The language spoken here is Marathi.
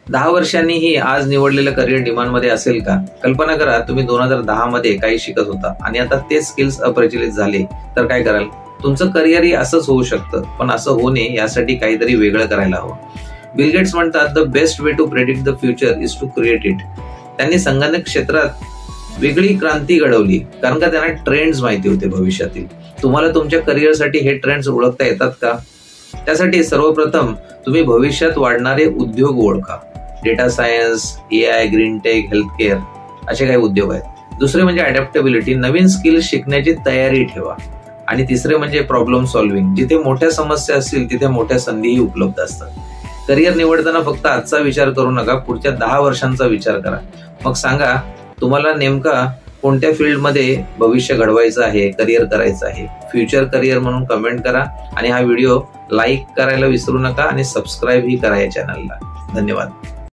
10 वर्षांनीही आज निवडलेलं करिअर डिमांडमध्ये असेल का? कल्पना करा, तुम्ही 2010 मध्ये काही शिकत होता आणि आता ते स्किल्स अप्रचलित झाले तर काय कराल? तुमचं करिअरही असंच होऊ शकतं, पण असं होऊ नये यासाठी काहीतरी वेगळं करायला हवं. बिल गेट्स म्हणतात, the best way to predict the future is to create it. त्यांनी संगणक क्षेत्रात वेगळी क्रांती घडवली, कारण का त्यांना ट्रेंड्स माहिती होते भविष्यातील. तुम्हाला तुमच्या करिअरसाठी हे ट्रेंड्स ओळखता येतात का? त्यासाठी सर्वप्रथम तुम्ही भविष्यात वाढणारे उद्योग ओळखा. Data science, AI, green tech, health care असे काही उद्योग आहेत. दुसरे म्हणजे अडॅप्टेबिलिटी, नवीन स्किल्स शिकण्याची तयारी ठेवा. आणि तिसरे म्हणजे प्रॉब्लेम सॉल्व्हिंग, जिथे मोठ्या समस्या असतील तिथे मोठ्या संधीही उपलब्ध असतात. करिअर निवडताना फक्त आजचा विचार करू नका, पुढच्या 10 वर्षांचा विचार करा. मग सांगा, तुम्हाला नेमका कोणत्या फील्डमध्ये भविष्य घडवायचं आहे, करिअर करायचं आहे? फ्युचर करिअर म्हणून कमेंट करा आणि हा व्हिडिओ लाईक करायला विसरू नका आणि सबस्क्राईब ही करा या चॅनलला. धन्यवाद.